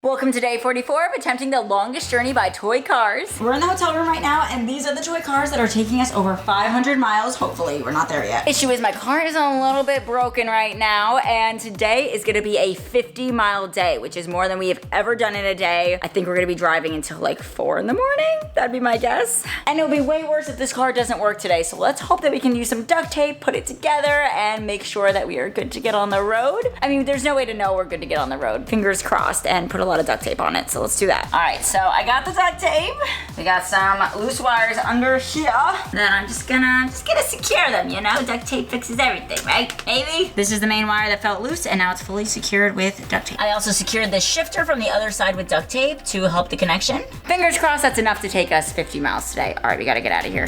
Welcome to day 44 of attempting the longest journey by toy cars. We're in the hotel room right now, and these are the toy cars that are taking us over 500 miles. Hopefully, we're not there yet. Issue is my car is a little bit broken right now, and today is gonna be a 50-mile day, which is more than we have ever done in a day. I think we're gonna be driving until like 4 in the morning. That'd be my guess. And it'll be way worse if this car doesn't work today, so let's hope that we can use some duct tape, put it together, and make sure that we are good to get on the road. I mean, there's no way to know we're good to get on the road. Fingers crossed, and put a lot of duct tape on it, so let's do that. All right, so I got the duct tape. We got some loose wires under here. Then I'm just gonna secure them, you know? Duct tape fixes everything, right? Maybe? This is the main wire that felt loose, and now it's fully secured with duct tape. I also secured the shifter from the other side with duct tape to help the connection. Fingers crossed that's enough to take us 50 miles today. All right, we gotta get out of here.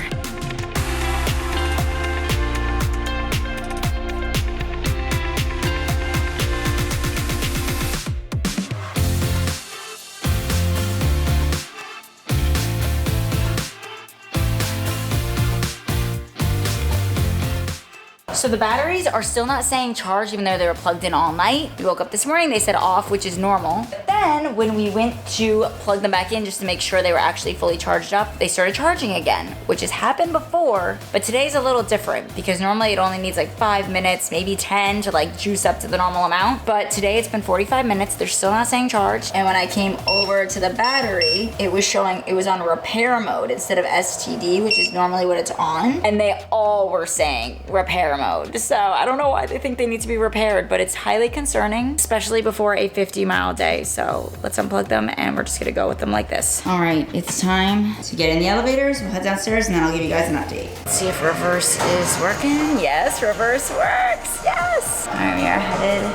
So the batteries are still not saying charge even though they were plugged in all night. We woke up this morning, they said off, which is normal. But then when we went to plug them back in just to make sure they were actually fully charged up, they started charging again, which has happened before, but today's a little different because normally it only needs like 5 minutes, maybe 10 to like juice up to the normal amount. But today it's been 45 minutes, they're still not saying charge. And when I came over to the battery, it was showing it was on repair mode instead of STD, which is normally what it's on. And they all were saying repair mode. So I don't know why they think they need to be repaired, but it's highly concerning, especially before a 50-mile day. So let's unplug them and we're just gonna go with them like this. All right, it's time to get in the elevators. We'll head downstairs and then I'll give you guys an update. Let's see if reverse is working. Yes, reverse works, yes. All right, we are headed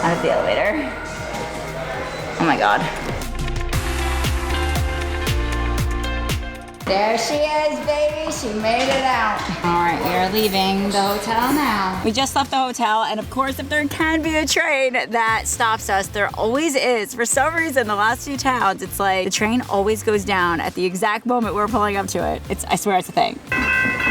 out of the elevator. Oh my God. There she is, baby. She made it out. All right, we are leaving the hotel now. We just left the hotel, and of course, if there can be a train that stops us, there always is. For some reason, the last few towns, it's like the train always goes down at the exact moment we're pulling up to it. I swear it's a thing.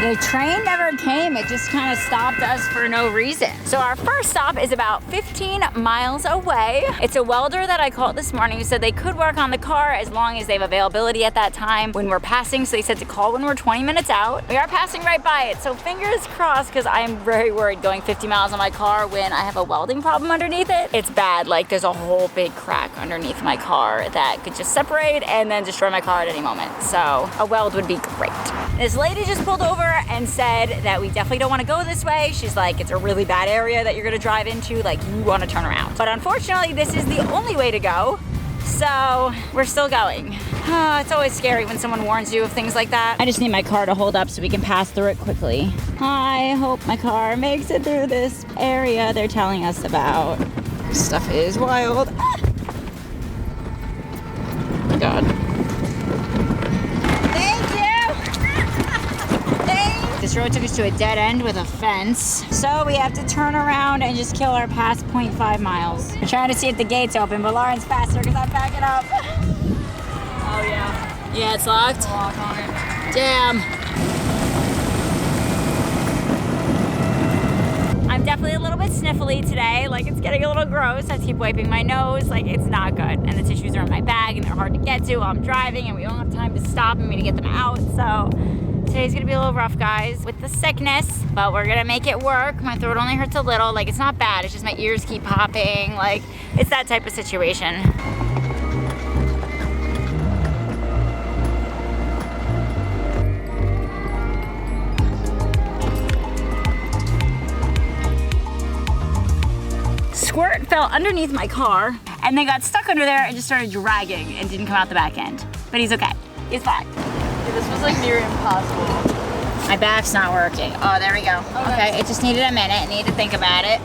The train never came, it just kind of stopped us for no reason. So our first stop is about 15 miles away. It's a welder that I called this morning who said they could work on the car as long as they have availability at that time when we're passing. So they said to call when we're 20 minutes out. We are passing right by it, so fingers crossed, because I am very worried going 50 miles on my car when I have a welding problem underneath it. It's bad, like there's a whole big crack underneath my car that could just separate and then destroy my car at any moment. So a weld would be great. This lady just pulled over and said that we definitely don't want to go this way. She's like, it's a really bad area that you're gonna drive into, like you want to turn around. But unfortunately, this is the only way to go. So we're still going. It's always scary when someone warns you of things like that. I just need my car to hold up so we can pass through it quickly. I hope my car makes it through this area they're telling us about. This stuff is wild. Ah! Oh my God. This road took us to a dead end with a fence. So we have to turn around and just kill our past 0.5 miles. We're trying to see if the gate's open, but Lauren's faster because I'm backing up. Oh yeah. Yeah, it's locked? There's a lock on it. Damn. I'm definitely a little bit sniffly today. Like it's getting a little gross. I keep wiping my nose. Like it's not good. And the tissues are in my bag and they're hard to get to while I'm driving and we don't have time to stop and me to get them out. So today's gonna be a little rough, guys, with the sickness, but we're gonna make it work. My throat only hurts a little. Like, it's not bad. It's just my ears keep popping. Like, it's that type of situation. Squirt fell underneath my car and then got stuck under there and just started dragging and didn't come out the back end. But he's okay. He's fine. This was like near impossible. My back's not working. Oh, there we go. Okay, it just needed a minute. Need to think about it.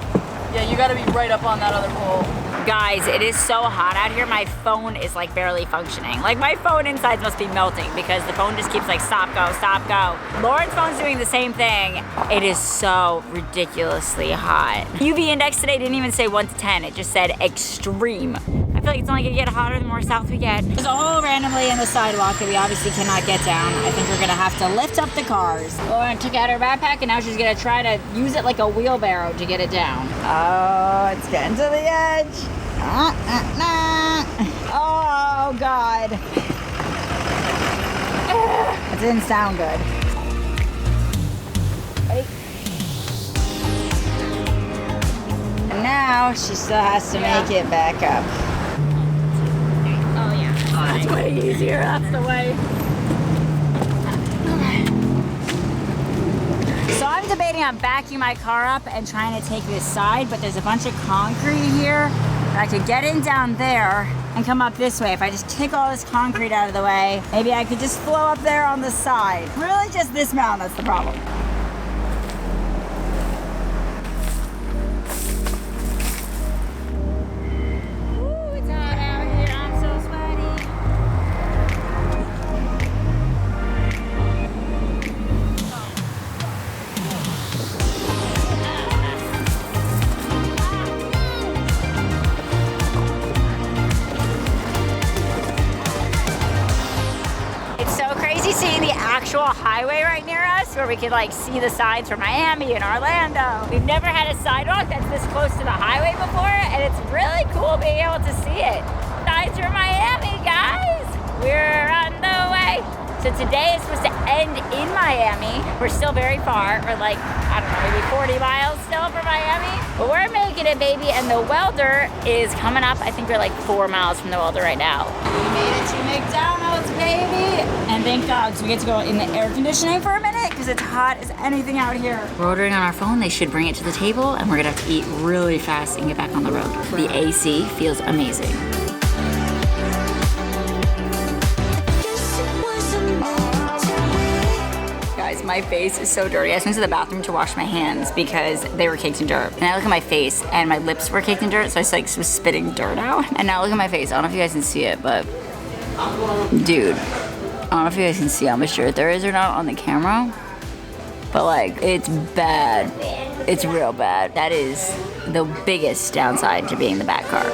Yeah, you gotta be right up on that other pole. Guys, it is so hot out here. My phone is like barely functioning. Like my phone insides must be melting because the phone just keeps like stop, go, stop, go. Lauren's phone's doing the same thing. It is so ridiculously hot. UV index today didn't even say 1 to 10. It just said extreme. I feel like it's only gonna get hotter the more south we get. There's a hole randomly in the sidewalk that we obviously cannot get down. I think we're gonna have to lift up the cars. Lauren took out her backpack and now she's gonna try to use it like a wheelbarrow to get it down. Oh, it's getting to the edge. Oh good. It didn't sound good. Ready? And now she still has to make it back up. Oh yeah. Oh, that's way easier. That's the way. So I'm debating on backing my car up and trying to take this side, but there's a bunch of concrete here that I could get in down there and come up this way. If I just kick all this concrete out of the way, maybe I could just flow up there on the side. Really just this mountain that's the problem. Ooh, it's hot out here. I'm so sweaty. It's so crazy seeing the actual highway right near us where we could like see the signs for Miami and Orlando. We've never had a sidewalk that's this close to the highway before, and it's really cool being able to see it. Signs for Miami, guys! We're on the way. So today is supposed to end in Miami. We're still very far. We're like, I don't know, maybe 40 miles still from Miami. But we're making it, baby, and the welder is coming up. I think we're like 4 miles from the welder right now. We made it to McDonald's, baby! And thank God, so we get to go in the air conditioning for a minute because it's hot as anything out here. We're ordering on our phone. They should bring it to the table, and we're gonna have to eat really fast and get back on the road. The AC feels amazing. Guys, my face is so dirty. I just went to the bathroom to wash my hands because they were caked in dirt. And I look at my face and my lips were caked in dirt, so I just like was spitting dirt out. And now look at my face. I don't know if you guys can see it, but dude, I don't know if you guys can see how much dirt there is or not on the camera, but like it's bad. It's real bad. That is the biggest downside to being the back car.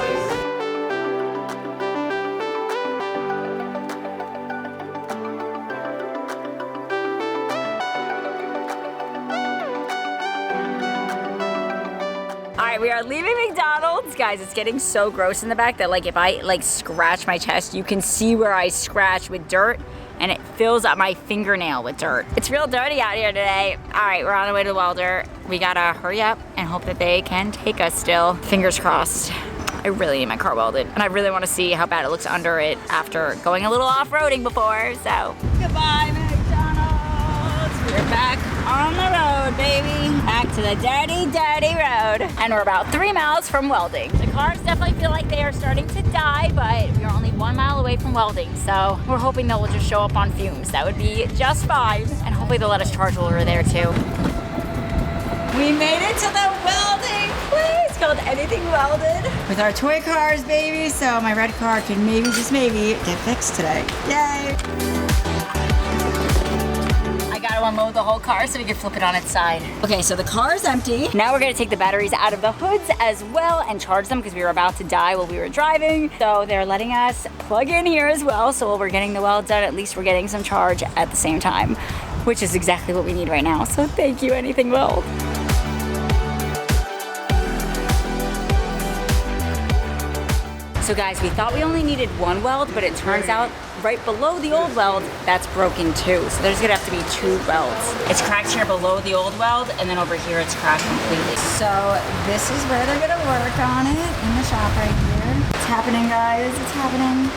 We are leaving McDonald's. Guys, it's getting so gross in the back that like if I like scratch my chest, you can see where I scratch with dirt and it fills up my fingernail with dirt. It's real dirty out here today. All right, we're on the way to the welder. We gotta hurry up and hope that they can take us still. Fingers crossed. I really need my car welded and I really wanna see how bad it looks under it after going a little off-roading before, so. Goodbye, McDonald's. We're back on the road, baby. Back to the dirty, dirty road. And we're about 3 miles from welding. The cars definitely feel like they are starting to die, but we're only 1 mile away from welding. So we're hoping they'll just show up on fumes. That would be just fine. And hopefully they'll let us charge while we're there too. We made it to the welding place called Anything Welded. With our toy cars, baby. So my red car can maybe, just maybe, get fixed today. Yay. To unload the whole car so we can flip it on its side. Okay, so the car is empty. Now we're gonna take the batteries out of the hoods as well and charge them because we were about to die while we were driving. So they're letting us plug in here as well. So while we're getting the weld done, at least we're getting some charge at the same time, which is exactly what we need right now. So thank you, Anything Weld. So guys, we thought we only needed 1 weld, but it turns out right below the old weld, that's broken too. So there's gonna have to be 2 welds. It's cracked here below the old weld, and then over here it's cracked completely. So this is where they're gonna work on it, in the shop right here. It's happening, guys, it's happening.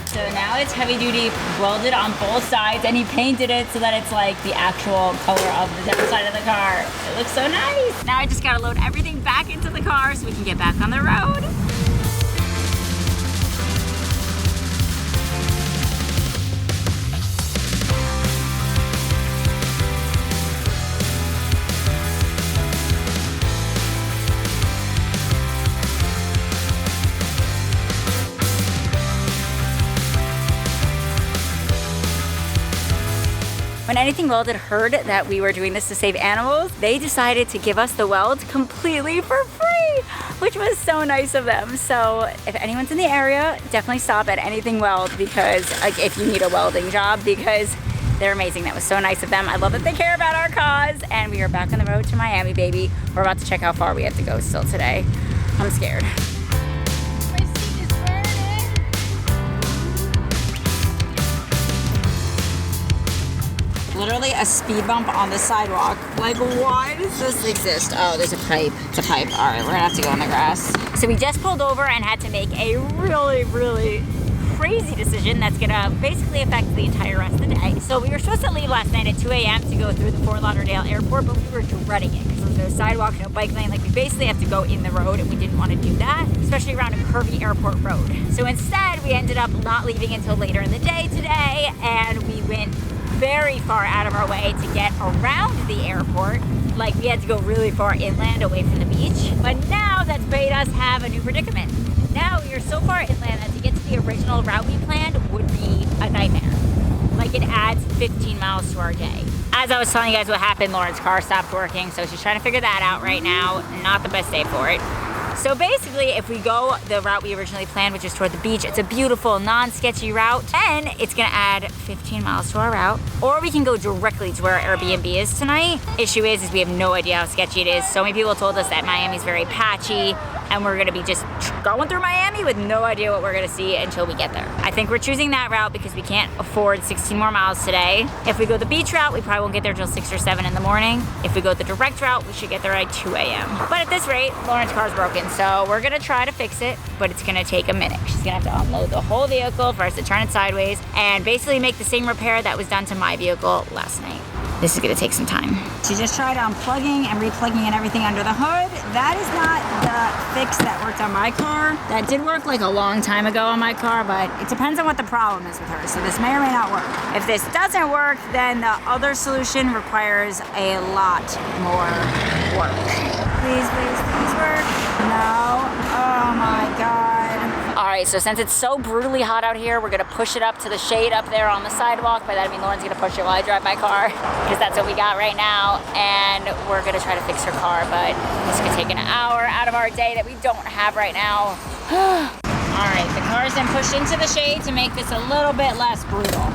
So now it's heavy duty welded on both sides, and he painted it so that it's like the actual color of the downside of the car. It looks so nice. Now I just gotta load everything back into the car so we can get back on the road. When Anything Welded heard that we were doing this to save animals, they decided to give us the weld completely for free. which was so nice of them. So if anyone's in the area, definitely stop at Anything Weld, because like if you need a welding job, because they're amazing. That was so nice of them. I love that they care about our cause. And we are back on the road to Miami, baby. We're about to check how far we have to go still today. I'm scared. My seat is burning. Literally a speed bump on the sidewalk. Like, why does this exist? Oh, there's a pipe. It's a pipe. All right, we're gonna have to go in the grass. So we just pulled over and had to make a really, really crazy decision that's gonna basically affect the entire rest of the day. So we were supposed to leave last night at 2 a.m. to go through the Fort Lauderdale airport, but we were dreading it because there was no sidewalk, no bike lane. Like, we basically have to go in the road, and we didn't want to do that, especially around a curvy airport road. So instead, we ended up not leaving until later in the day today, and we went very far out of our way to get around the airport. Like, we had to go really far inland away from the beach. But now that's made us have a new predicament. Now we are so far inland that to get to the original route we planned would be a nightmare. Like, it adds 15 miles to our day. As I was telling you guys what happened, Lauren's car stopped working, so she's trying to figure that out right now. Not the best day for it. So basically, if we go the route we originally planned, which is toward the beach, it's a beautiful, non-sketchy route, and it's gonna add 15 miles to our route. Or we can go directly to where our Airbnb is tonight. Issue is we have no idea how sketchy it is. So many people told us that Miami's very patchy, and we're gonna be just going through Miami with no idea what we're gonna see until we get there. I think we're choosing that route because we can't afford 16 more miles today. If we go the beach route, we probably won't get there till 6 or 7 in the morning. If we go the direct route, we should get there at 2 a.m. But at this rate, Lauren's car's broken, so we're gonna try to fix it, but it's gonna take a minute. She's gonna have to unload the whole vehicle for us to turn it sideways and basically make the same repair that was done to my vehicle last night. This is gonna take some time. She just tried unplugging and replugging and everything under the hood. That is not the fix that worked on my car. That did work like a long time ago on my car, but it depends on what the problem is with her. So this may or may not work. If this doesn't work, then the other solution requires a lot more work. Please, please, please work. No, oh my God. All right, so since it's so brutally hot out here, we're gonna push it up to the shade up there on the sidewalk. By that I mean Lauren's gonna push it while I drive my car, because that's what we got right now. And we're gonna try to fix her car, but this could take an hour out of our day that we don't have right now. All right, the car's been pushed into the shade to make this a little bit less brutal.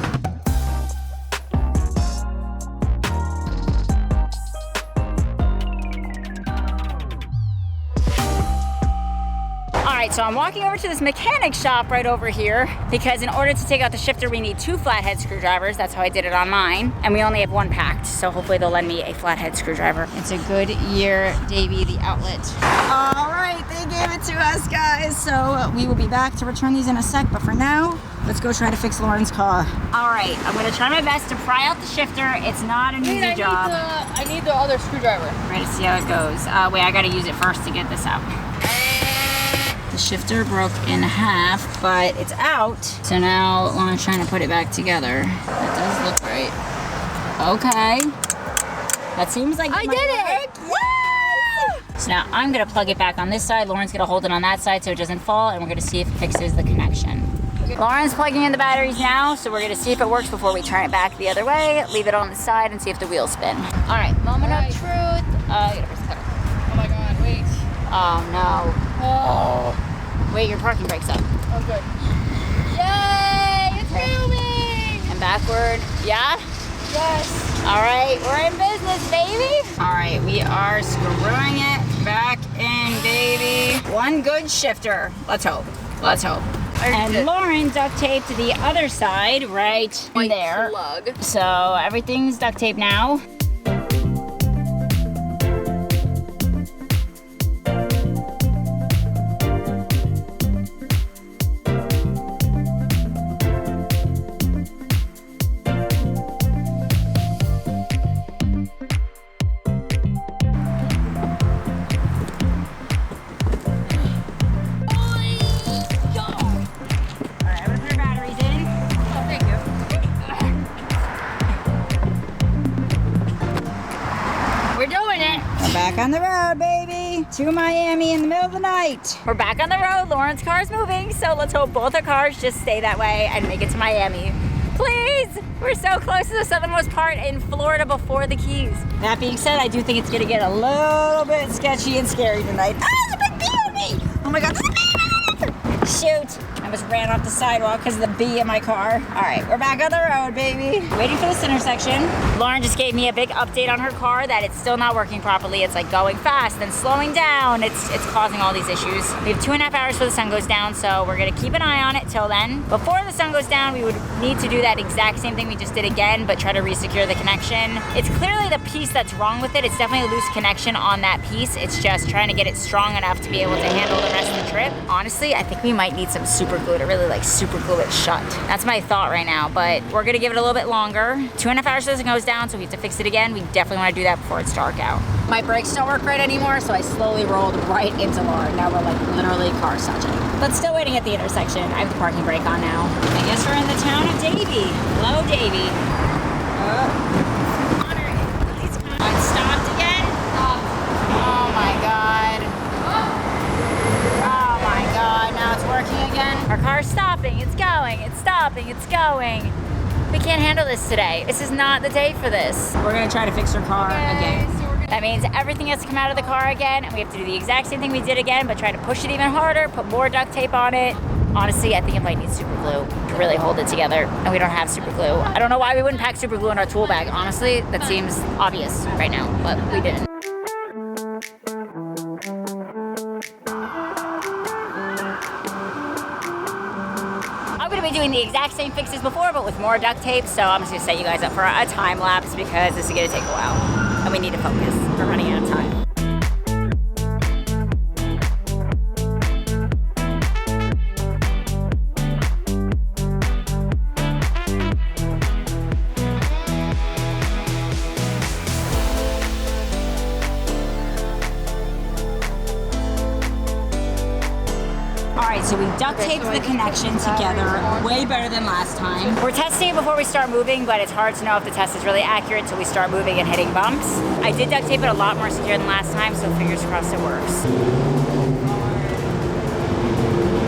All right, so I'm walking over to this mechanic shop right over here because in order to take out the shifter, we need 2 flathead screwdrivers. That's how I did it on mine. And we only have 1 packed, so hopefully they'll lend me a flathead screwdriver. It's a Goodyear Davy, the outlet. All right, they gave it to us, guys. So we will be back to return these in a sec, but for now, let's go try to fix Lauren's car. All right, I'm gonna try my best to pry out the shifter. It's not an easy job. I need the other screwdriver. Ready to see how it goes. Wait, I gotta use it first to get this out. The shifter broke in half, but it's out. So now Lauren's trying to put it back together. That does look right. Okay. That seems like I did it! Woo! So now I'm gonna plug it back on this side. Lauren's gonna hold it on that side so it doesn't fall, and we're gonna see if it fixes the connection. Lauren's plugging in the batteries now, so we're gonna see if it works before we turn it back the other way, leave it on the side, and see if the wheels spin. All right, moment of truth. I gotta press the pedal. Oh my God, wait. Oh no. Oh. Wait, your parking brake's up. Oh, good. Yay! It's moving! And backward. Yeah? Yes. All right, we're in business, baby. All right, we are screwing it back in, baby. One good shifter. Let's hope. Let's hope. And Lauren duct taped the other side right there. Plug. So everything's duct taped now. Back on the road, baby. To Miami in the middle of the night. We're back on the road. Lauren's car is moving, so let's hope both our cars just stay that way and make it to Miami. Please, guys, we're so close to the southernmost part in Florida before the Keys. That being said, I do think it's gonna get a little bit sketchy and scary tonight. Ah, there's a big bee on me! Oh my God, there's a bee! Shoot, I almost ran off the sidewalk because of the bee in my car. All right, we're back on the road, baby. Waiting for this intersection. Lauren just gave me a big update on her car that it's still not working properly. It's like going fast and slowing down. It's causing all these issues. We have 2.5 hours before the sun goes down, so we're gonna keep an eye on it till then. Before the sun goes down, we would need to do that exact same thing we just did again, but try to resecure the connection. It's clearly the piece that's wrong with it. It's definitely a loose connection on that piece. It's just trying to get it strong enough to be able to handle the rest of the trip. Honestly, I think we might need some super glue to really like super glue it shut. That's my thought right now, but we're gonna give it a little bit longer. 2.5 hours till it goes down, so we have to fix it again. We definitely wanna do that before it's dark out. My brakes don't work right anymore, so I slowly rolled right into Lauren. Now we're like literally car touching. But still waiting at the intersection. I have the parking brake on now. I guess we're in the town of Davie. Hello, Davie. I'm stopped again? Oh my God. Oh my God, now it's working again. Our car's stopping, it's going, it's stopping, it's going. We can't handle this today. This is not the day for this. We're gonna try to fix her car again. That means everything has to come out of the car again, and we have to do the exact same thing we did again, but try to push it even harder, put more duct tape on it. Honestly, I think it might need super glue to really hold it together, and we don't have super glue. I don't know why we wouldn't pack super glue in our tool bag. Honestly, that seems obvious right now, but we didn't. Doing the exact same fixes before, but with more duct tape, so I'm just gonna set you guys up for a time lapse because this is gonna take a while, and we need to focus. We're running out of time. Alright, so we duct taped the connection together way better than last time. We're testing it before we start moving, but it's hard to know if the test is really accurate until we start moving and hitting bumps. I did duct tape it a lot more secure than last time, so fingers crossed it works.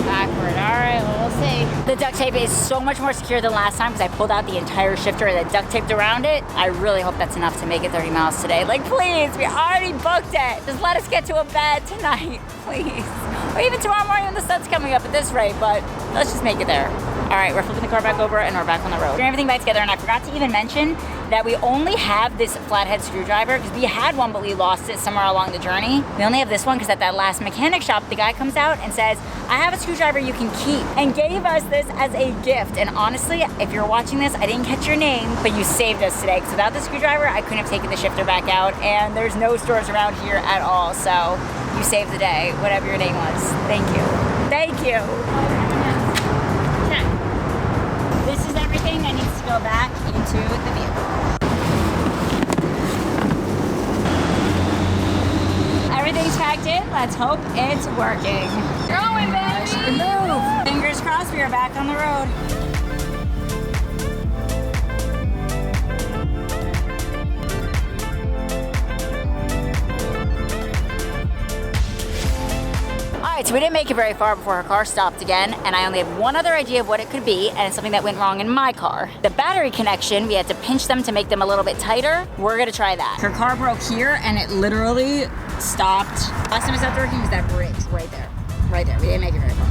Backward, alright, well, we'll see. The duct tape is so much more secure than last time because I pulled out the entire shifter and then duct taped around it. I really hope that's enough to make it 30 miles today. Like, please, we already booked it. Just let us get to a bed tonight, please. Or even tomorrow morning when the sun's coming up at this rate, but let's just make it there. All right, we're flipping the car back over and we're back on the road. Getting everything back together, and I forgot to even mention that we only have this flathead screwdriver because we had one, but we lost it somewhere along the journey. We only have this one because at that last mechanic shop, the guy comes out and says, I have a screwdriver you can keep, and gave us this as a gift. And honestly, if you're watching this, I didn't catch your name, but you saved us today. Because without the screwdriver, I couldn't have taken the shifter back out, and there's no stores around here at all. So you saved the day, whatever your name was. Thank you. Thank you. Okay. This is everything that needs to go back into the vehicle. Everything's packed in. Let's hope it's working. Going, baby. Move. Fingers crossed we are back on the road. Alright, so we didn't make it very far before her car stopped again, and I only have one other idea of what it could be, and it's something that went wrong in my car. The battery connection, we had to pinch them to make them a little bit tighter. We're gonna try that. Her car broke here, and it literally stopped. Last time it stopped working was that bridge right there. Right there. We didn't make it very far.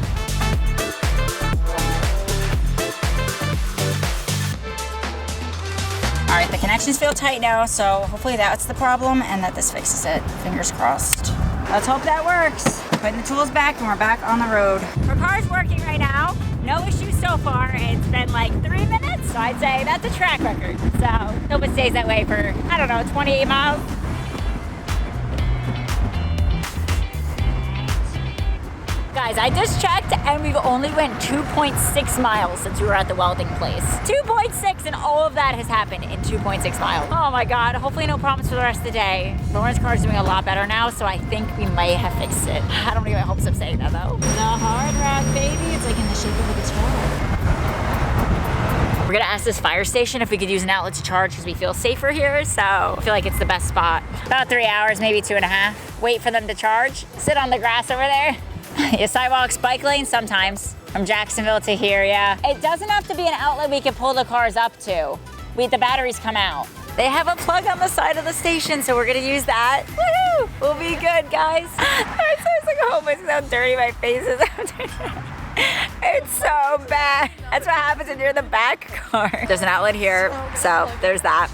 All right, the connections feel tight now, so hopefully that's the problem and that this fixes it. Fingers crossed. Let's hope that works. Putting the tools back and we're back on the road. Her car's working right now. No issues so far. It's been like 3 minutes, so I'd say that's a track record. So hope it stays that way for, I don't know, 28 miles. Guys, I just checked and we've only went 2.6 miles since we were at the welding place. 2.6, and all of that has happened in 2.6 miles. Oh my God, hopefully no problems for the rest of the day. Lauren's car is doing a lot better now, so I think we may have fixed it. I don't even have hopes of saying that though. The hard rock, baby, it's like in the shape of a guitar. We're gonna ask this fire station if we could use an outlet to charge because we feel safer here, so I feel like it's the best spot. About 3 hours, maybe 2.5. Wait for them to charge, sit on the grass over there. Yeah, sidewalks, bike lanes sometimes. From Jacksonville to here, yeah. It doesn't have to be an outlet we can pull the cars up to. The batteries come out. They have a plug on the side of the station, so we're gonna use that. Woohoo! We'll be good, guys. I'm so sick of home. It's so dirty. My face is It's so bad. That's what happens when you're in the back car. There's an outlet here, so there's that.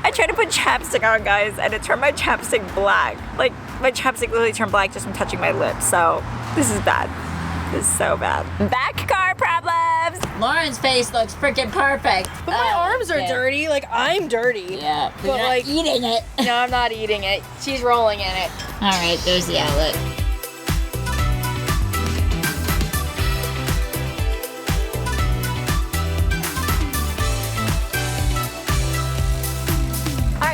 I tried to put chapstick on, guys, and it turned my chapstick black. Like, my chapstick literally turned black just from touching my lips, so this is bad. This is so bad. Back car problems. Lauren's face looks freaking perfect. But my arms are dirty. Like, I'm dirty. Yeah, but But you're like, not eating it. no, I'm not eating it. She's rolling in it. All right, there's the outlet.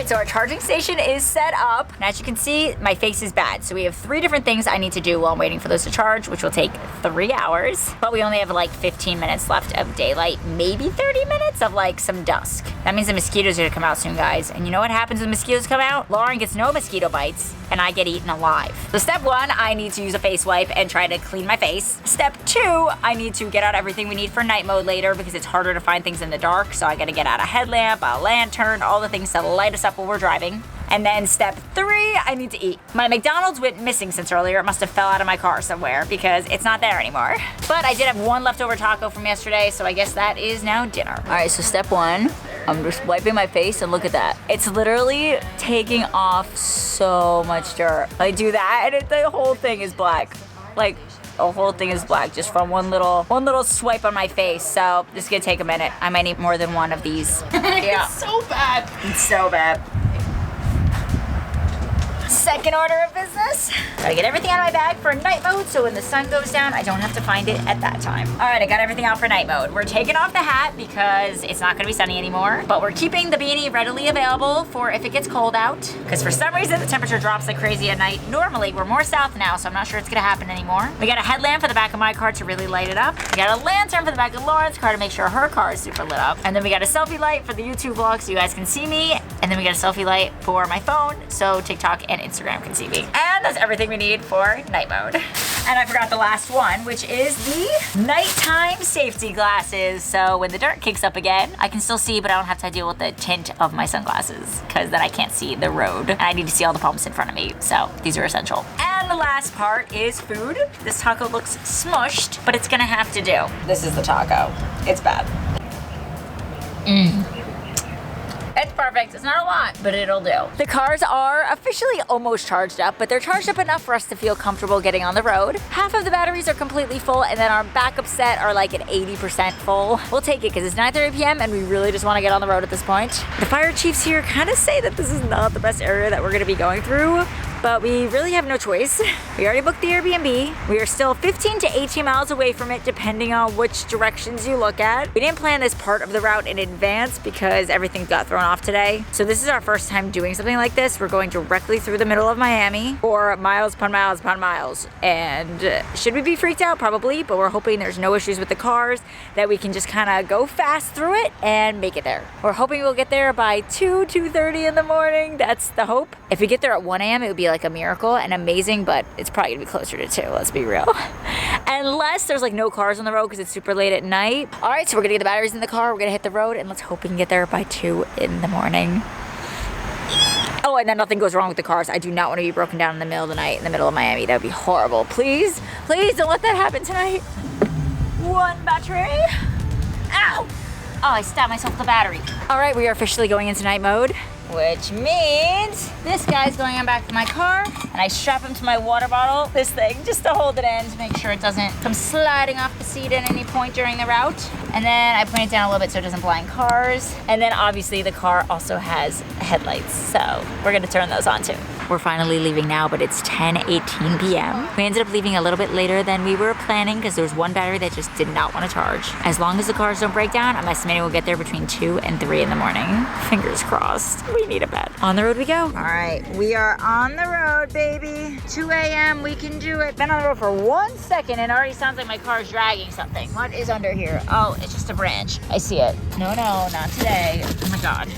So our charging station is set up. And as you can see, my face is bad. So we have 3 different things I need to do while I'm waiting for those to charge, which will take 3 hours. But we only have like 15 minutes left of daylight, maybe 30 minutes of like some dusk. That means the mosquitoes are gonna come out soon, guys. And you know what happens when mosquitoes come out? Lauren gets no mosquito bites and I get eaten alive. So step 1, I need to use a face wipe and try to clean my face. Step 2, I need to get out everything we need for night mode later because it's harder to find things in the dark. So I gotta get out a headlamp, a lantern, all the things to light us up while we're driving. And then step 3, I need to eat. My McDonald's went missing since earlier. It must have fell out of my car somewhere because it's not there anymore. But I did have 1 leftover taco from yesterday, so I guess that is now dinner. All right, so step 1, I'm just wiping my face and look at that. It's literally taking off so much dirt. I do that and the whole thing is black. Like, the whole thing is black just from one little swipe on my face. So this is gonna take a minute. I might need more than 1 of these. Yeah. It's so bad. It's so bad. Second order of business. Gotta get everything out of my bag for night mode so when the sun goes down, I don't have to find it at that time. All right, I got everything out for night mode. We're taking off the hat because it's not gonna be sunny anymore, but we're keeping the beanie readily available for if it gets cold out, because for some reason the temperature drops like crazy at night. Normally, we're more south now, so I'm not sure it's gonna happen anymore. We got a headlamp for the back of my car to really light it up. We got a lantern for the back of Lauren's car to make sure her car is super lit up. And then we got a selfie light for the YouTube vlog so you guys can see me. And then we got a selfie light for my phone so TikTok and Instagram can see me. And that's everything we need for night mode. And I forgot the last one, which is the nighttime safety glasses. So when the dark kicks up again, I can still see, but I don't have to deal with the tint of my sunglasses because then I can't see the road. And I need to see all the bumps in front of me. So these are essential. And the last part is food. This taco looks smushed, but it's gonna have to do. This is the taco. It's bad. It's perfect. It's not a lot, but it'll do. The cars are officially almost charged up, but they're charged up enough for us to feel comfortable getting on the road. Half of the batteries are completely full, and then our backup set are like at 80% full. We'll take it because it's 9:30 p.m. and we really just want to get on the road at this point. The fire chiefs here kind of say that this is not the best area that we're going to be going through, but we really have no choice. We already booked the Airbnb. We are still 15 to 18 miles away from it, depending on which directions you look at. We didn't plan this part of the route in advance because everything got thrown off today. So this is our first time doing something like this. We're going directly through the middle of Miami for miles upon miles upon miles. And should we be freaked out? Probably, but we're hoping there's no issues with the cars, that we can just kind of go fast through it and make it there. We're hoping we'll get there by 2:30 in the morning. That's the hope. If we get there at 1 a.m., it would be like a miracle and amazing, but it's probably gonna be closer to 2, let's be real. Unless there's like no cars on the road because it's super late at night. All right, so we're gonna get the batteries in the car, we're gonna hit the road, and let's hope we can get there by 2 in the morning. Oh, and then nothing goes wrong with the cars. I do not want to be broken down in the middle of the night in the middle of Miami. That would be horrible. Please, please don't let that happen tonight. 1 battery. Ow! Oh, I stabbed myself with the battery. All right, we are officially going into night mode, which means this guy's going on back to my car, and I strap him to my water bottle, this thing, just to hold it in to make sure it doesn't come sliding off the seat at any point during the route. And then I point it down a little bit so it doesn't blind cars. And then obviously the car also has headlights, so we're gonna turn those on too. We're finally leaving now, but it's 10:18 p.m. We ended up leaving a little bit later than we were planning because there was one battery that just did not want to charge. As long as the cars don't break down, I'm estimating we'll get there between 2 and 3 in the morning. Fingers crossed. We need a bed. On the road we go. All right, we are on the road, baby. 2 a.m., we can do it. Been on the road for 1 second and it already sounds like my car's dragging something. What is under here? Oh, it's just a branch. I see it. No, not today. Oh my God.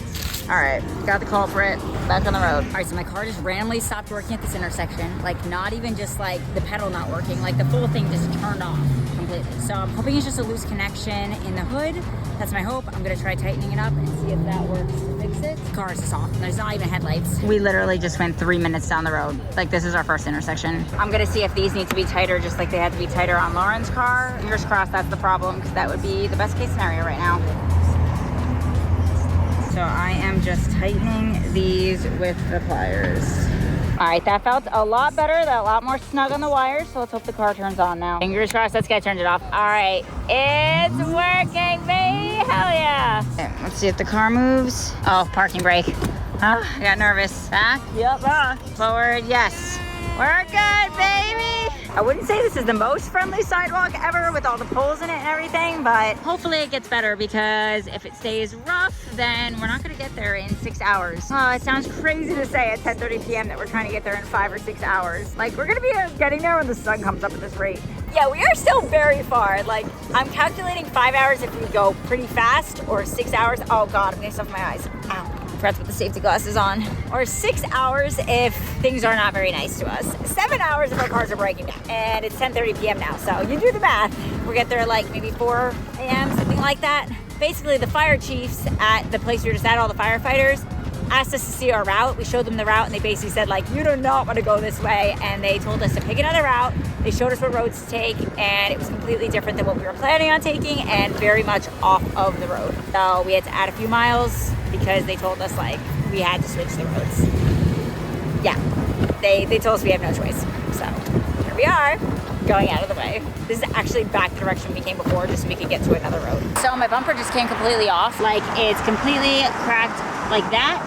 All right, got the culprit, back on the road. All right, so my car just randomly stopped working at this intersection. Like not even just like the pedal not working, like the full thing just turned off completely. So I'm hoping it's just a loose connection in the hood. That's my hope. I'm gonna try tightening it up and see if that works to fix it. The car is just off. There's not even headlights. We literally just went 3 minutes down the road. Like this is our first intersection. I'm gonna see if these need to be tighter just like they had to be tighter on Lauren's car. Fingers crossed that's the problem because that would be the best case scenario right now. So I am just tightening these with the pliers. All right, that felt a lot better. That a lot more snug on the wires. So let's hope the car turns on now. Fingers crossed, let's get turned it off. All right, it's working, baby. Hell yeah. Okay, let's see if the car moves. Oh, parking brake. Oh, I got nervous. Back, yep, forward, yes. We're good, baby. I wouldn't say this is the most friendly sidewalk ever with all the poles in it and everything, but hopefully it gets better because if it stays rough, then we're not gonna get there in 6 hours. Oh, it sounds crazy to say at 10:30 p.m. that we're trying to get there in 5 or 6 hours. Like we're gonna be getting there when the sun comes up at this rate. Yeah, we are still very far. Like I'm calculating 5 hours if we go pretty fast or 6 hours. Oh God, I'm gonna stuff my eyes. Ow. Forgot to put the safety glasses on. Or 6 hours if things are not very nice to us. 7 hours if our cars are breaking down. And it's 10:30 p.m. now, so you do the math. We'll get there like maybe 4 a.m., something like that. Basically, the fire chiefs at the place we were just at, all the firefighters, asked us to see our route. We showed them the route and they basically said like, you do not want to go this way. And they told us to pick another route. They showed us what roads to take and it was completely different than what we were planning on taking and very much off of the road. So we had to add a few miles because they told us like we had to switch the roads. Yeah, they told us we have no choice. So here we are, going out of the way. This is actually back the direction we came before just so we could get to another road. So my bumper just came completely off. Like it's completely cracked like that.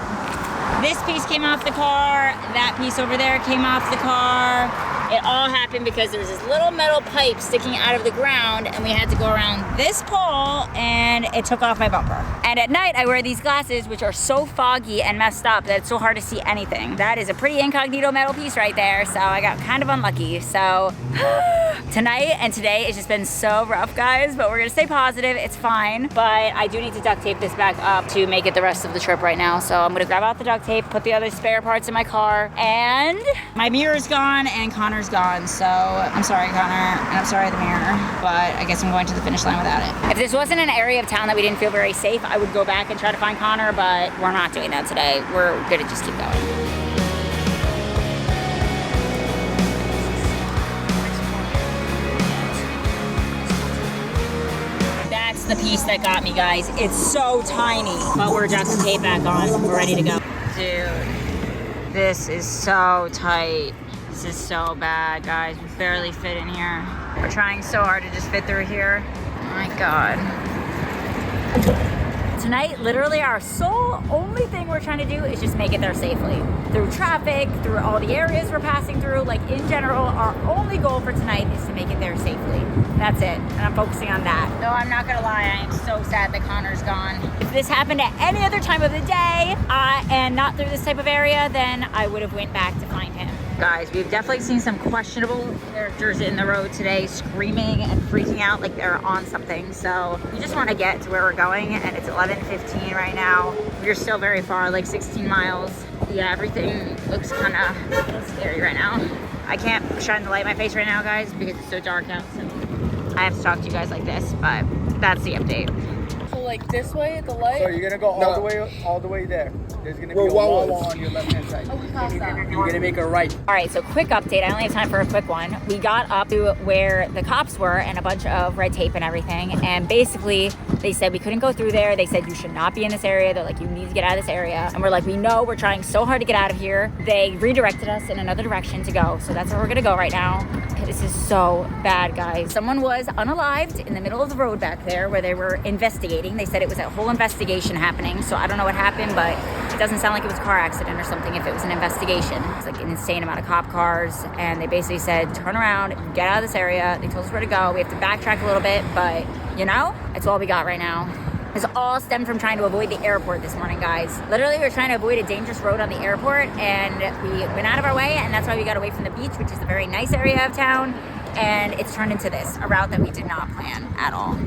This piece came off the car, that piece over there came off the car. It all happened because there was this little metal pipe sticking out of the ground and we had to go around this pole and it took off my bumper. And at night I wear these glasses which are so foggy and messed up that it's so hard to see anything. That is a pretty incognito metal piece right there, so I got kind of unlucky. So tonight and today it's just been so rough, guys, but we're gonna stay positive, it's fine. But I do need to duct tape this back up to make it the rest of the trip right now. So I'm gonna grab out the duct tape, put the other spare parts in my car, and my mirror's gone and Connor's gone. So I'm sorry, Connor, and I'm sorry, the mirror, but I guess I'm going to the finish line without it. If this wasn't an area of town that we didn't feel very safe, I would go back and try to find Connor, but we're not doing that today. We're gonna just keep going. That's the piece that got me, guys. It's so tiny, but we're duct tape back on. We're ready to go. Dude, this is so tight. This is so bad, guys. We barely fit in here. We're trying so hard to just fit through here. Oh my God. Tonight, literally our sole only thing we're trying to do is just make it there safely. Through traffic, through all the areas we're passing through, like in general, our only goal for tonight is to make it there safely. That's it, and I'm focusing on that. Though I'm not gonna lie, I am so sad that Connor's gone. If this happened at any other time of the day, and not through this type of area, then I would have went back to find him. Guys, we've definitely seen some questionable characters in the road today screaming and freaking out like they're on something. So we just want to get to where we're going and it's 11:15 right now. We're still very far, like 16 miles. Yeah, everything looks kind of scary right now. I can't shine the light in my face right now, guys, because it's so dark out. So I have to talk to you guys like this, but that's the update. So like this way at the light? So you're gonna go all the way there. There's gonna be a wall on your left hand side. Oh, we passed that. You're gonna make a right. All right, so quick update. I only have time for a quick one. We got up to where the cops were and a bunch of red tape and everything. And basically they said we couldn't go through there. They said you should not be in this area. They're like, you need to get out of this area. And we're like, we know, we're trying so hard to get out of here. They redirected us in another direction to go. So that's where we're gonna go right now. This is so bad, guys. Someone was unalived in the middle of the road back there where they were investigating. They said it was a whole investigation happening. So I don't know what happened, but it doesn't sound like it was a car accident or something if it was an investigation. It's like an insane amount of cop cars. And they basically said, turn around, get out of this area. They told us where to go. We have to backtrack a little bit, but you know, it's all we got right now. This all stemmed from trying to avoid the airport this morning, guys. Literally, we were trying to avoid a dangerous road on the airport and we went out of our way, and that's why we got away from the beach, which is a very nice area of town. and it's turned into this, a route that we did not plan at all.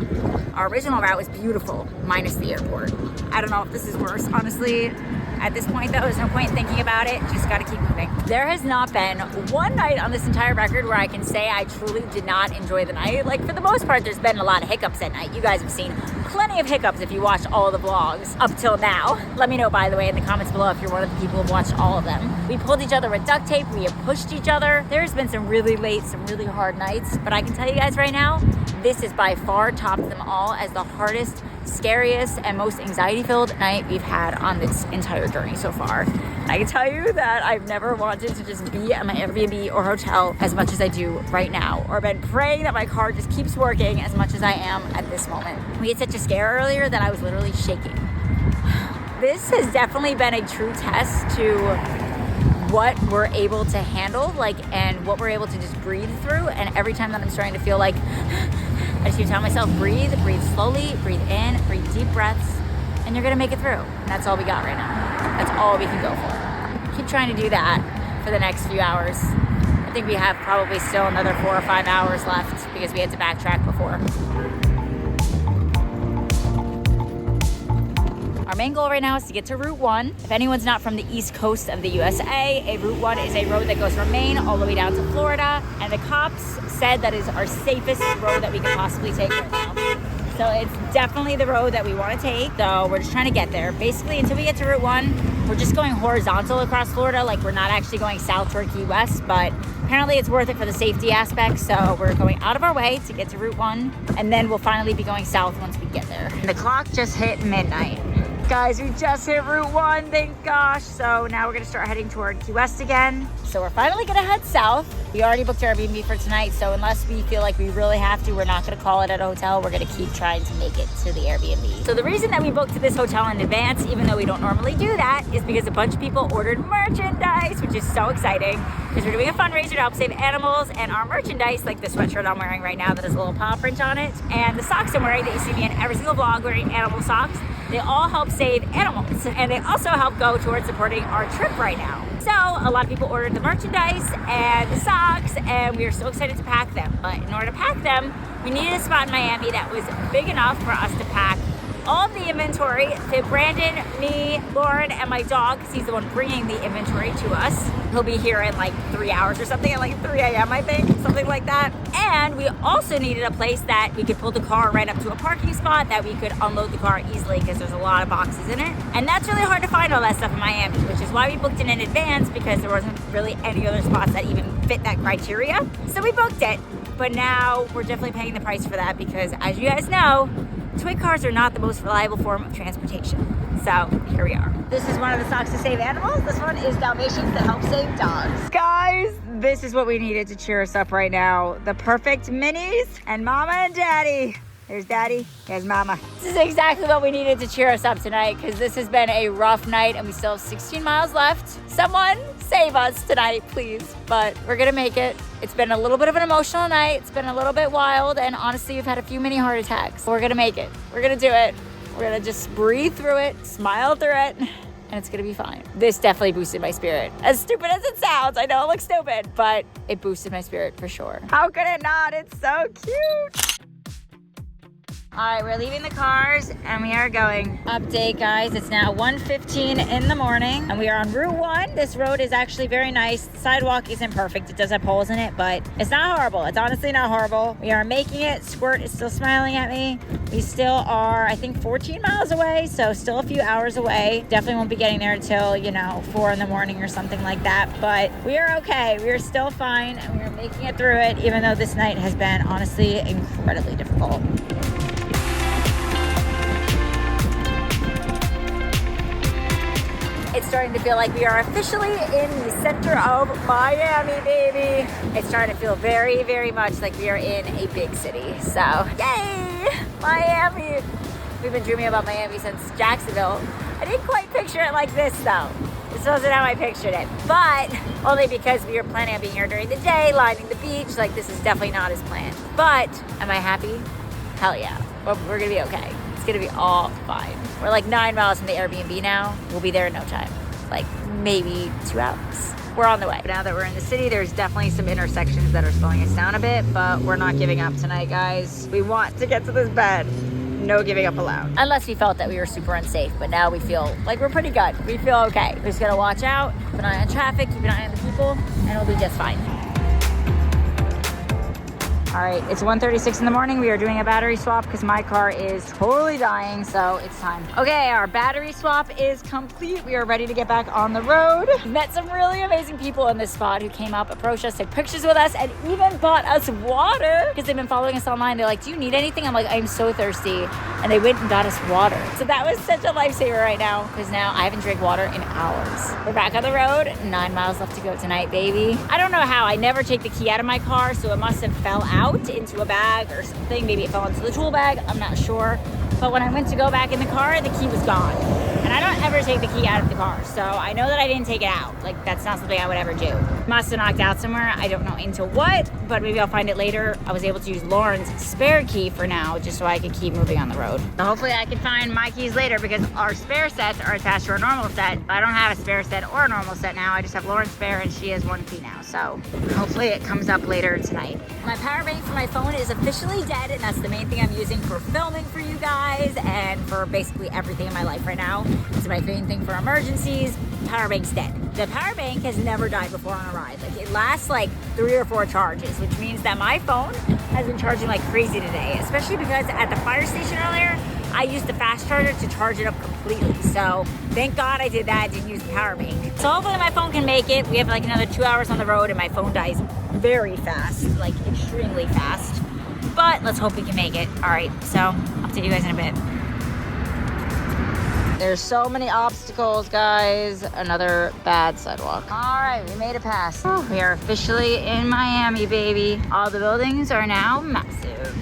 Our original route was beautiful, minus the airport. I don't know if this is worse, honestly. At this point though, there's no point in thinking about it, just gotta keep moving. There has not been one night on this entire record where I can say I truly did not enjoy the night. Like, for the most part, there's been a lot of hiccups at night. You guys have seen plenty of hiccups if you watched all the vlogs up till now. Let me know, by the way, in the comments below if you're one of the people who've watched all of them. We pulled each other with duct tape, we have pushed each other. There's been some really late, some really hard nights, but I can tell you guys right now, this is by far tops them all as the hardest, scariest, and most anxiety-filled night we've had on this entire journey so far. I can tell you that I've never wanted to just be at my Airbnb or hotel as much as I do right now, or been praying that my car just keeps working as much as I am at this moment. We had such a scare earlier that I was literally shaking. This has definitely been a true test to what we're able to handle, like, and what we're able to just breathe through. And every time that I'm starting to feel like, I just keep telling myself, breathe slowly, breathe in, breathe deep breaths, and you're gonna make it through. And that's all we got right now. That's all we can go for. Keep trying to do that for the next few hours. I think we have probably still another 4 or 5 hours left because we had to backtrack before. Our main goal right now is to get to Route 1. If anyone's not from the east coast of the USA, a Route 1 is a road that goes from Maine all the way down to Florida, and the cops said that is our safest road that we could possibly take right now. So it's definitely the road that we want to take, so we're just trying to get there. Basically, until we get to Route 1, we're just going horizontal across Florida, like we're not actually going south toward Key West, but apparently it's worth it for the safety aspect, so we're going out of our way to get to Route 1, and then we'll finally be going south once we get there. The clock just hit midnight. Guys, we just hit Route 1, thank gosh. So now we're gonna start heading toward Key West again. So we're finally gonna head south. We already booked our Airbnb for tonight, so unless we feel like we really have to, we're not gonna call it at a hotel. We're gonna keep trying to make it to the Airbnb. So the reason that we booked this hotel in advance, even though we don't normally do that, is because a bunch of people ordered merchandise, which is so exciting, because we're doing a fundraiser to help save animals, and our merchandise, like the sweatshirt I'm wearing right now that has a little paw print on it, and the socks I'm wearing that you see me in every single vlog wearing animal socks, they all help save animals, and they also help go towards supporting our trip right now. So a lot of people ordered the merchandise and the socks, and we are so excited to pack them. But in order to pack them, we needed a spot in Miami that was big enough for us to pack all of the inventory to Brandon, me, Lauren, and my dog, because he's the one bringing the inventory to us. He'll be here in like 3 hours or something, at like 3 a.m. I think, something like that. And we also needed a place that we could pull the car right up to a parking spot that we could unload the car easily, because there's a lot of boxes in it. And that's really hard to find all that stuff in Miami, which is why we booked it in advance, because there wasn't really any other spots that even fit that criteria. So we booked it, but now we're definitely paying the price for that, because as you guys know, toy cars are not the most reliable form of transportation. So here we are. This is one of the socks to save animals. This one is Dalmatians that help save dogs. Guys, this is what we needed to cheer us up right now. The perfect minis and mama and daddy. There's daddy, there's mama. This is exactly what we needed to cheer us up tonight, because this has been a rough night and we still have 16 miles left. Someone save us tonight, please. But we're gonna make it. It's been a little bit of an emotional night. It's been a little bit wild, and honestly, we've had a few mini heart attacks. We're gonna make it. We're gonna do it. We're gonna just breathe through it, smile through it, and it's gonna be fine. This definitely boosted my spirit. As stupid as it sounds, I know it looks stupid, but it boosted my spirit for sure. How could it not? It's so cute. All right, we're leaving the cars and we are going. Update, guys, it's now 1:15 in the morning and we are on Route 1. This road is actually very nice. The sidewalk isn't perfect. It does have holes in it, but it's not horrible. It's honestly not horrible. We are making it. Squirt is still smiling at me. We still are, I think, 14 miles away, so still a few hours away. Definitely won't be getting there until, 4 in the morning or something like that, but we are okay. We are still fine and we are making it through it, even though this night has been honestly incredibly difficult. It's starting to feel like we are officially in the center of Miami, baby. It's starting to feel very, very much like we are in a big city. So, yay, Miami. We've been dreaming about Miami since Jacksonville. I didn't quite picture it like this though. This wasn't how I pictured it, but only because we were planning on being here during the day, lining the beach. Like, this is definitely not as planned. But am I happy? Hell yeah. We're gonna be okay. It's gonna be all fine. We're like 9 miles from the Airbnb now. We'll be there in no time. Like maybe 2 hours. we're on the way. Now that we're in the city, there's definitely some intersections that are slowing us down a bit, but we're not giving up tonight, guys. We want to get to this bed. No giving up allowed. Unless we felt that we were super unsafe, but now we feel like we're pretty good. We feel okay. We're just gonna watch out, keep an eye on traffic, keep an eye on the people, and we'll be just fine. All right, it's 1:36 in the morning. We are doing a battery swap because my car is totally dying, so it's time. Okay, our battery swap is complete. We are ready to get back on the road. Met some really amazing people in this spot who came up, approached us, took pictures with us, and even bought us water because they've been following us online. They're like, do you need anything? I'm like, I'm so thirsty. And they went and got us water. So that was such a lifesaver right now because now I haven't drank water in hours. We're back on the road. 9 miles left to go tonight, baby. I don't know how. I never take the key out of my car, so it must have fell out into a bag or something. Maybe it fell into the tool bag. I'm not sure. But when I went to go back in the car, the key was gone. And I don't ever take the key out of the car, so I know that I didn't take it out. Like, that's not something I would ever do. Must have knocked out somewhere. I don't know into what, but maybe I'll find it later. I was able to use Lauren's spare key for now, just so I could keep moving on the road. So hopefully I can find my keys later because our spare sets are attached to our normal set. I don't have a spare set or a normal set now. I just have Lauren's spare and she has one key now. So hopefully it comes up later tonight. My power bank for my phone is officially dead, and that's the main thing I'm using for filming for you guys and for basically everything in my life right now. It's my main thing for emergencies. Power bank's dead. The power bank has never died before on a ride. Like, it lasts like 3 or 4 charges, which means that my phone has been charging like crazy today, especially because at the fire station earlier, I used the fast charger to charge it up completely. So thank God I did that, didn't use the power bank. So hopefully my phone can make it. We have like another 2 hours on the road and my phone dies very fast, like extremely fast. But let's hope we can make it. All right, so I'll update you guys in a bit. There's so many obstacles, guys. Another bad sidewalk. All right, we made it past. We are officially in Miami, baby. All the buildings are now massive.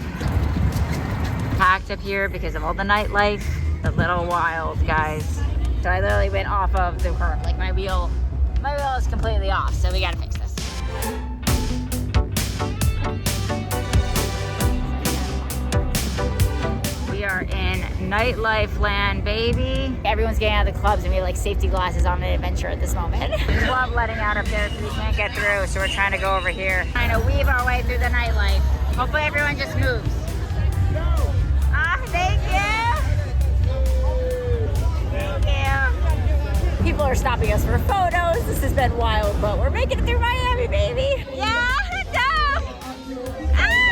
Packed up here because of all the nightlife. A little wild, guys. So I literally went off of the curb. Like my wheel is completely off, so we gotta fix this. We are in nightlife land, baby. Everyone's getting out of the clubs and we have like safety glasses on an adventure at this moment. Club letting out up there so we can't get through, so we're trying to go over here. Trying to weave our way through the nightlife. Hopefully everyone just moves. Thank you. Thank you. People are stopping us for photos. This has been wild, but we're making it through Miami, baby. Yeah,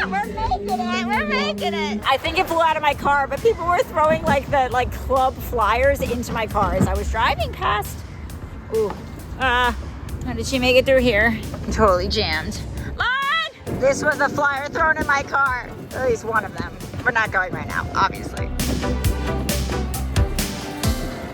we're making it. I think it flew out of my car, but people were throwing like the club flyers into my car as I was driving past. Ooh. How did she make it through here? I'm totally jammed. Lauren! This was a flyer thrown in my car. At least one of them. We're not going right now, obviously.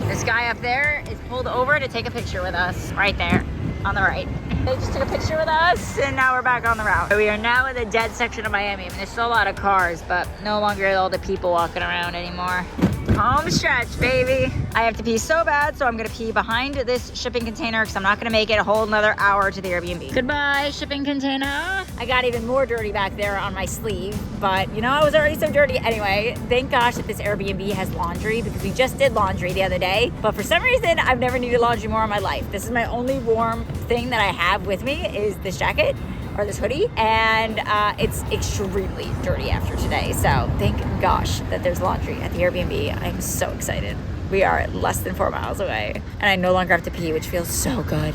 This guy up there is pulled over to take a picture with us, right there, on the right. They just took a picture with us, and now we're back on the route. We are now in the dead section of Miami. I mean, there's still a lot of cars, but no longer all the people walking around anymore. Home stretch, baby. I have to pee so bad, so I'm gonna pee behind this shipping container because I'm not gonna make it a whole another hour to the Airbnb. Goodbye, shipping container. I got even more dirty back there on my sleeve, but you know, I was already so dirty anyway. Thank gosh that this Airbnb has laundry because we just did laundry the other day, but for some reason, I've never needed laundry more in my life. This is my only warm thing that I have with me is this jacket. Or this hoodie, and it's extremely dirty after today. So thank gosh that there's laundry at the Airbnb. I'm so excited. We are less than 4 miles away, and I no longer have to pee, which feels so good.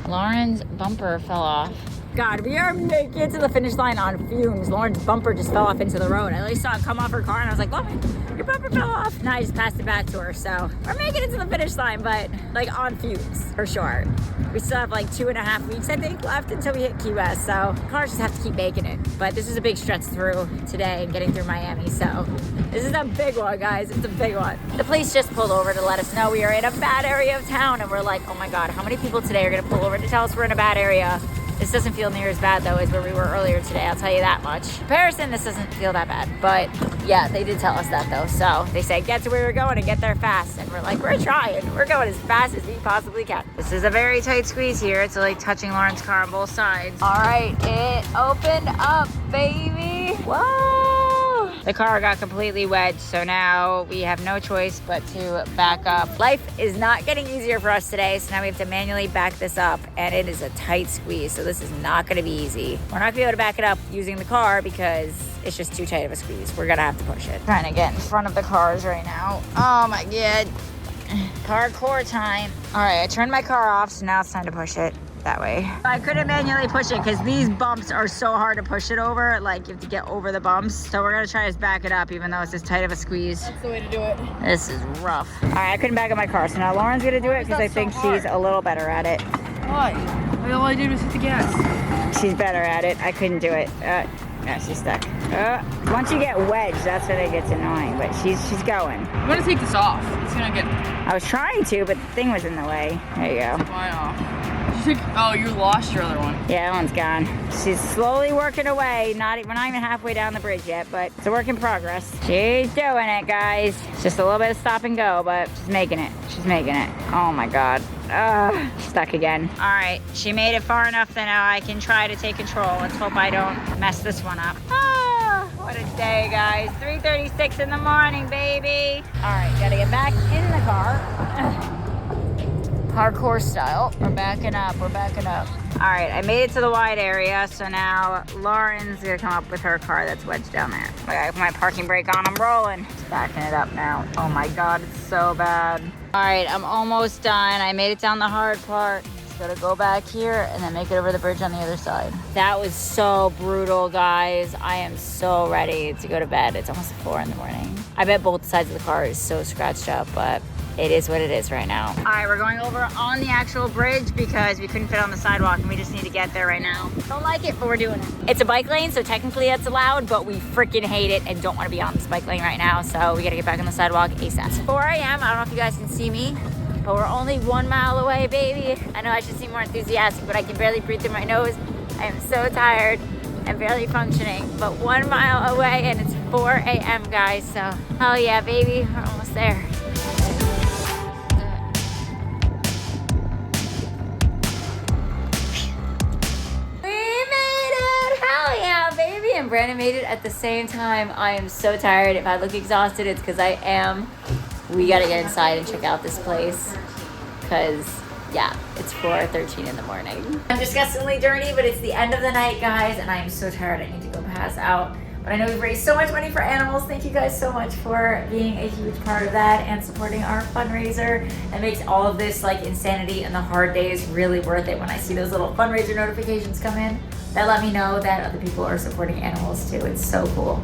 Lauren's bumper fell off. God, we are making it to the finish line on fumes. Lauren's bumper just fell off into the road. I saw it come off her car, and I was like, Lauren, your bumper fell off. Now I just passed it back to her, so we're making it to the finish line, but like on fumes, for sure. We still have like 2.5 weeks, I think, left until we hit Key West, so cars just have to keep making it. But this is a big stretch through today and getting through Miami, so this is a big one, guys. It's a big one. The police just pulled over to let us know we are in a bad area of town, and we're like, oh my God, how many people today are gonna pull over to tell us we're in a bad area? This doesn't feel near as bad though as where we were earlier today, I'll tell you that much. In comparison, this doesn't feel that bad, but yeah, they did tell us that though. So they said, get to where we're going and get there fast. And we're like, we're trying. We're going as fast as we possibly can. This is a very tight squeeze here. It's like touching Lauren's car on both sides. All right, it opened up, baby. Whoa. The car got completely wedged, so now we have no choice but to back up. Life is not getting easier for us today, so now we have to manually back this up, and it is a tight squeeze, so this is not gonna be easy. We're not gonna be able to back it up using the car because it's just too tight of a squeeze. We're gonna have to push it. Trying to get in front of the cars right now. Oh my God. Parkour time. All right, I turned my car off, so now it's time to push it that way. I couldn't manually push it because these bumps are so hard to push it over. Like, you have to get over the bumps. So we're gonna try to back it up, even though it's as tight of a squeeze. That's the way to do it. This is rough. All right, I couldn't back up my car, so now Lauren's gonna do it because I think she's a little better at it. Why? All I did was hit the gas. She's better at it. I couldn't do it. Yeah, she's stuck. Once you get wedged, that's when it gets annoying, but she's going. I'm gonna take this off. It's gonna get... I was trying to, but the thing was in the way. There you go. Why off? Oh, you lost your other one. Yeah, that one's gone. She's slowly working away. We're not even halfway down the bridge yet, but it's a work in progress. She's doing it, guys. It's just a little bit of stop and go, but she's making it. She's making it. Oh my God. Stuck again. All right, she made it far enough that now I can try to take control. Let's hope I don't mess this one up. What a day, guys. 3:36 in the morning, baby. All right, gotta get back in the car. Parkour style. We're backing up, we're backing up. All right, I made it to the wide area, so now Lauren's gonna come up with her car that's wedged down there. I gotta put my parking brake on, I'm rolling. Just backing it up now. Oh my God, it's so bad. All right, I'm almost done. I made it down the hard part. Just gotta go back here and then make it over the bridge on the other side. That was so brutal, guys. I am so ready to go to bed. It's almost 4 in the morning. I bet both sides of the car is so scratched up, but it is what it is right now. All right, we're going over on the actual bridge because we couldn't fit on the sidewalk and we just need to get there right now. Don't like it, but we're doing it. It's a bike lane, so technically that's allowed, but we freaking hate it and don't want to be on this bike lane right now, so we gotta get back on the sidewalk ASAP. It's 4 a.m., I don't know if you guys can see me, but we're only 1 mile away, baby. I know I should seem more enthusiastic, but I can barely breathe through my nose. I am so tired and barely functioning, but 1 mile away and it's 4 a.m., guys, so hell yeah, baby, we're almost there. And Brandon made it at the same time. I am so tired. If I look exhausted, it's because I am. We gotta get inside and check out this place because, yeah, it's 4:13 in the morning. I'm disgustingly dirty, but it's the end of the night, guys, and I am so tired. I need to go pass out. But I know we've raised so much money for animals. Thank you guys so much for being a huge part of that and supporting our fundraiser. That makes all of this like insanity and the hard days really worth it when I see those little fundraiser notifications come in. That let me know that other people are supporting animals too. It's so cool.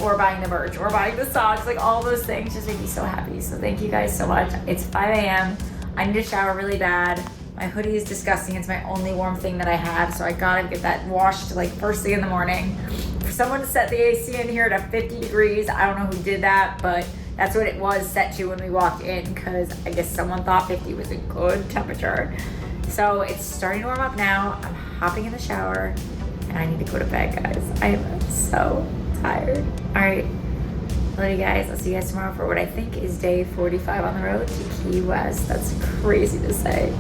Or buying the merch, or buying the socks, like all those things just make me so happy. So thank you guys so much. It's 5 a.m. I need to shower really bad. My hoodie is disgusting. It's my only warm thing that I have. So I gotta get that washed like first thing in the morning. For someone to set the AC in here at 50 degrees, I don't know who did that, but that's what it was set to when we walked in because I guess someone thought 50 was a good temperature. So it's starting to warm up now. I'm hopping in the shower and I need to go to bed, guys. I am so tired. All right, love you guys. I'll see you guys tomorrow for what I think is day 45 on the road to Key West. That's crazy to say.